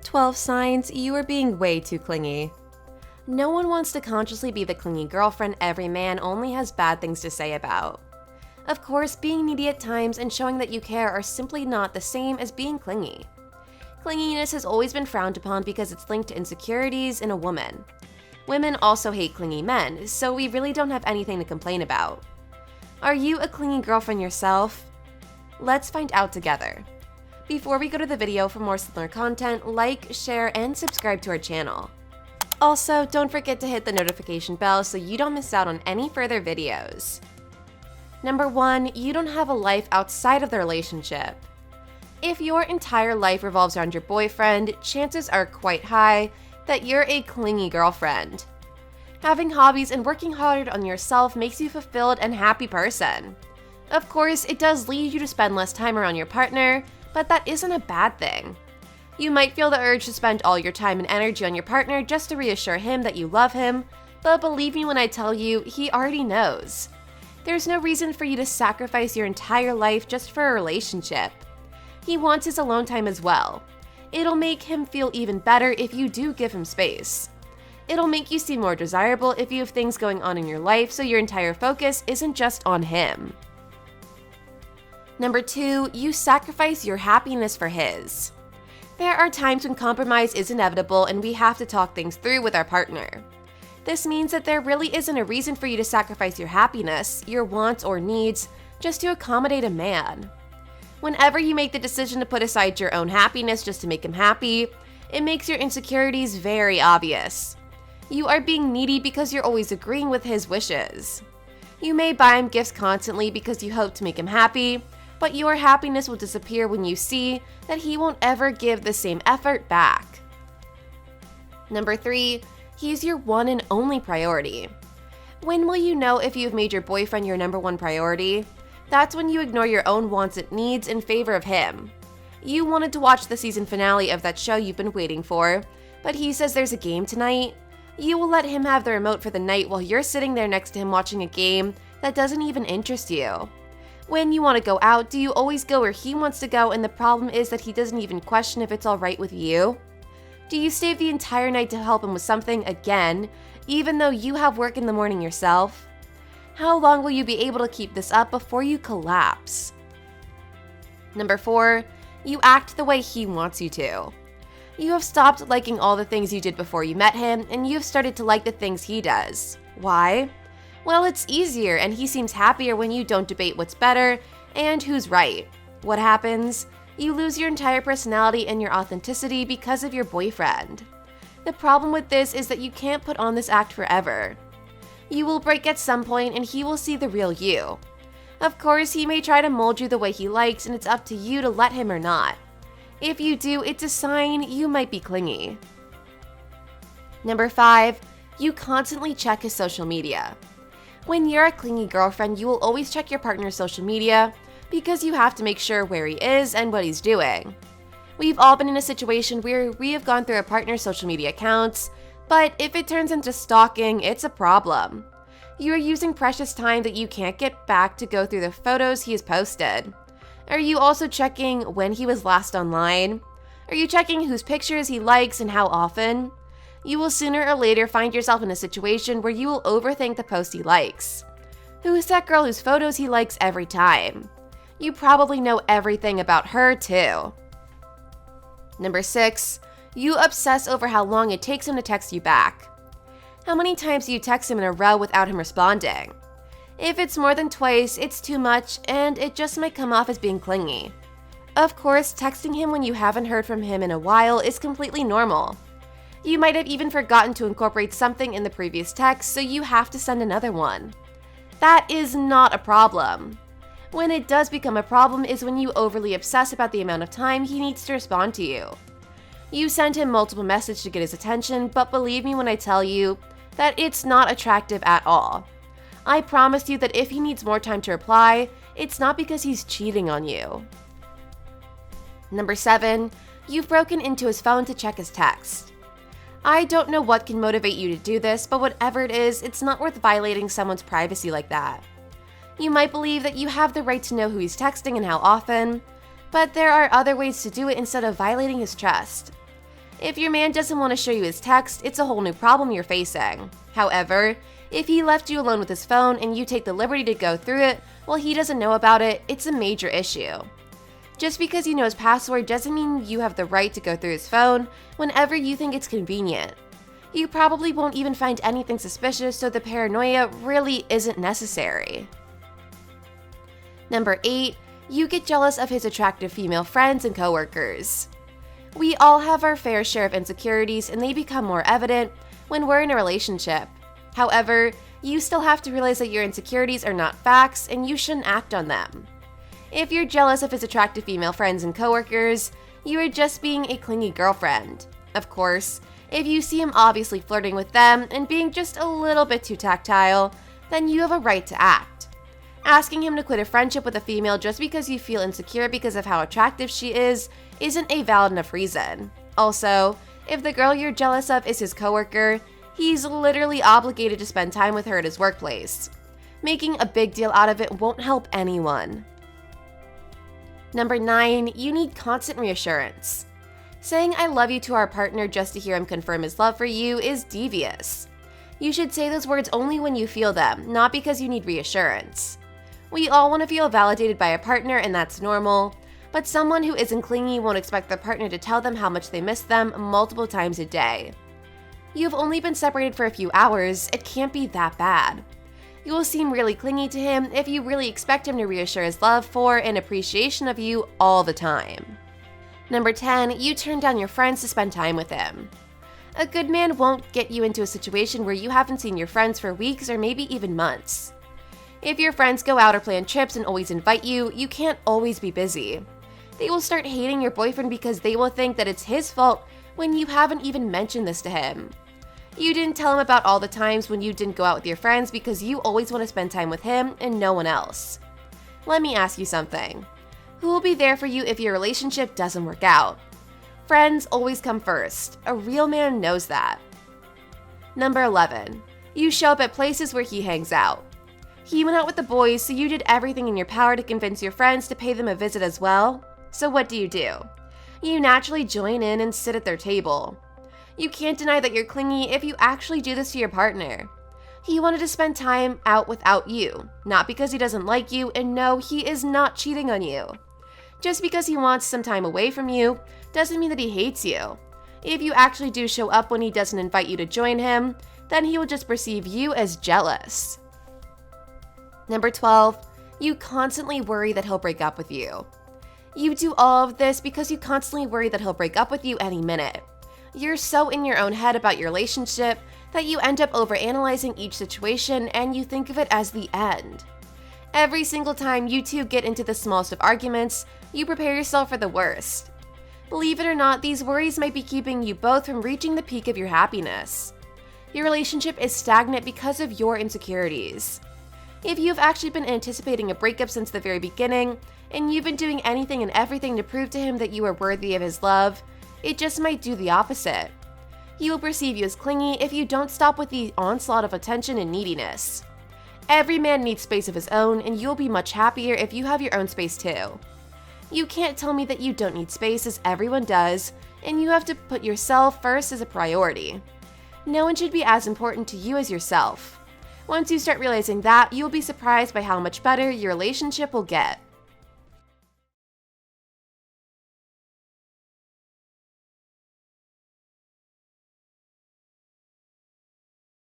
12 signs you are being way too clingy. No one wants to consciously be the clingy girlfriend every man only has bad things to say about. Of course, being needy at times and showing that you care are simply not the same as being clingy. Clinginess has always been frowned upon because it's linked to insecurities in a woman. Women also hate clingy men, so we really don't have anything to complain about. Are you a clingy girlfriend yourself? Let's find out together. Before we go to the video, for more similar content, like, share, and subscribe to our channel. Also, don't forget to hit the notification bell so you don't miss out on any further videos. Number 1, you don't have a life outside of the relationship. If your entire life revolves around your boyfriend, chances are quite high that you're a clingy girlfriend. Having hobbies and working hard on yourself makes you a fulfilled and happy person. Of course, it does lead you to spend less time around your partner, but that isn't a bad thing. You might feel the urge to spend all your time and energy on your partner just to reassure him that you love him, but believe me when I tell you, he already knows. There's no reason for you to sacrifice your entire life just for a relationship. He wants his alone time as well. It'll make him feel even better if you do give him space. It'll make you seem more desirable if you have things going on in your life so your entire focus isn't just on him. Number 2, you sacrifice your happiness for his. There are times when compromise is inevitable and we have to talk things through with our partner. This means that there really isn't a reason for you to sacrifice your happiness, your wants or needs, just to accommodate a man. Whenever you make the decision to put aside your own happiness just to make him happy, it makes your insecurities very obvious. You are being needy because you're always agreeing with his wishes. You may buy him gifts constantly because you hope to make him happy, but your happiness will disappear when you see that he won't ever give the same effort back. Number 3, he's your one and only priority. When will you know if you've made your boyfriend your number 1 priority? That's when you ignore your own wants and needs in favor of him. You wanted to watch the season finale of that show you've been waiting for, but he says there's a game tonight. You will let him have the remote for the night while you're sitting there next to him watching a game that doesn't even interest you. When you want to go out, do you always go where he wants to go and the problem is that he doesn't even question if it's alright with you? Do you stay the entire night to help him with something again, even though you have work in the morning yourself? How long will you be able to keep this up before you collapse? Number 4, you act the way he wants you to. You have stopped liking all the things you did before you met him, and you've started to like the things he does. Why? Well, it's easier and he seems happier when you don't debate what's better and who's right. What happens? You lose your entire personality and your authenticity because of your boyfriend. The problem with this is that you can't put on this act forever. You will break at some point and he will see the real you. Of course, he may try to mold you the way he likes and it's up to you to let him or not. If you do, it's a sign you might be clingy. Number 5, you constantly check his social media. When you're a clingy girlfriend, you will always check your partner's social media because you have to make sure where he is and what he's doing. We've all been in a situation where we have gone through our partner's social media accounts, but if it turns into stalking, it's a problem. You are using precious time that you can't get back to go through the photos he has posted. Are you also checking when he was last online? Are you checking whose pictures he likes and how often? You will sooner or later find yourself in a situation where you will overthink the post he likes. Who is that girl whose photos he likes every time? You probably know everything about her too. Number 6, you obsess over how long it takes him to text you back. How many times do you text him in a row without him responding? If it's more than twice, it's too much and it just might come off as being clingy. Of course, texting him when you haven't heard from him in a while is completely normal. You might have even forgotten to incorporate something in the previous text, so you have to send another one. That is not a problem. When it does become a problem is when you overly obsess about the amount of time he needs to respond to you. You send him multiple messages to get his attention, but believe me when I tell you that it's not attractive at all. I promise you that if he needs more time to reply, it's not because he's cheating on you. Number 7, you've broken into his phone to check his text. I don't know what can motivate you to do this, but whatever it is, it's not worth violating someone's privacy like that. You might believe that you have the right to know who he's texting and how often, but there are other ways to do it instead of violating his trust. If your man doesn't want to show you his text, it's a whole new problem you're facing. However, if he left you alone with his phone and you take the liberty to go through it while he doesn't know about it, it's a major issue. Just because you know his password doesn't mean you have the right to go through his phone whenever you think it's convenient. You probably won't even find anything suspicious, so the paranoia really isn't necessary. Number 8, you get jealous of his attractive female friends and coworkers. We all have our fair share of insecurities, and they become more evident when we're in a relationship. However, you still have to realize that your insecurities are not facts and you shouldn't act on them. If you're jealous of his attractive female friends and coworkers, you are just being a clingy girlfriend. Of course, if you see him obviously flirting with them and being just a little bit too tactile, then you have a right to act. Asking him to quit a friendship with a female just because you feel insecure because of how attractive she is isn't a valid enough reason. Also, if the girl you're jealous of is his coworker, he's literally obligated to spend time with her at his workplace. Making a big deal out of it won't help anyone. Number 9, you need constant reassurance. Saying I love you to our partner just to hear him confirm his love for you is devious. You should say those words only when you feel them, not because you need reassurance. We all want to feel validated by a partner, and that's normal, but someone who isn't clingy won't expect their partner to tell them how much they miss them multiple times a day. You've only been separated for a few hours, it can't be that bad. You will seem really clingy to him if you really expect him to reassure his love for and appreciation of you all the time. Number 10, you turn down your friends to spend time with him. A good man won't get you into a situation where you haven't seen your friends for weeks or maybe even months. If your friends go out or plan trips and always invite you, you can't always be busy. They will start hating your boyfriend because they will think that it's his fault when you haven't even mentioned this to him. You didn't tell him about all the times when you didn't go out with your friends because you always want to spend time with him and no one else. Let me ask you something. Who will be there for you if your relationship doesn't work out? Friends always come first. A real man knows that. Number 11, you show up at places where he hangs out. He went out with the boys, so you did everything in your power to convince your friends to pay them a visit as well. So what do? You naturally join in and sit at their table. You can't deny that you're clingy if you actually do this to your partner. He wanted to spend time out without you, not because he doesn't like you, and no, he is not cheating on you. Just because he wants some time away from you doesn't mean that he hates you. If you actually do show up when he doesn't invite you to join him, then he will just perceive you as jealous. Number 12, you constantly worry that he'll break up with you. You do all of this because you constantly worry that he'll break up with you any minute. You're so in your own head about your relationship that you end up overanalyzing each situation and you think of it as the end. Every single time you two get into the smallest of arguments, you prepare yourself for the worst. Believe it or not, these worries might be keeping you both from reaching the peak of your happiness. Your relationship is stagnant because of your insecurities. If you've actually been anticipating a breakup since the very beginning, and you've been doing anything and everything to prove to him that you are worthy of his love, it just might do the opposite. He will perceive you as clingy if you don't stop with the onslaught of attention and neediness. Every man needs space of his own, and you'll be much happier if you have your own space too. You can't tell me that you don't need space, as everyone does, and you have to put yourself first as a priority. No one should be as important to you as yourself. Once you start realizing that, you'll be surprised by how much better your relationship will get.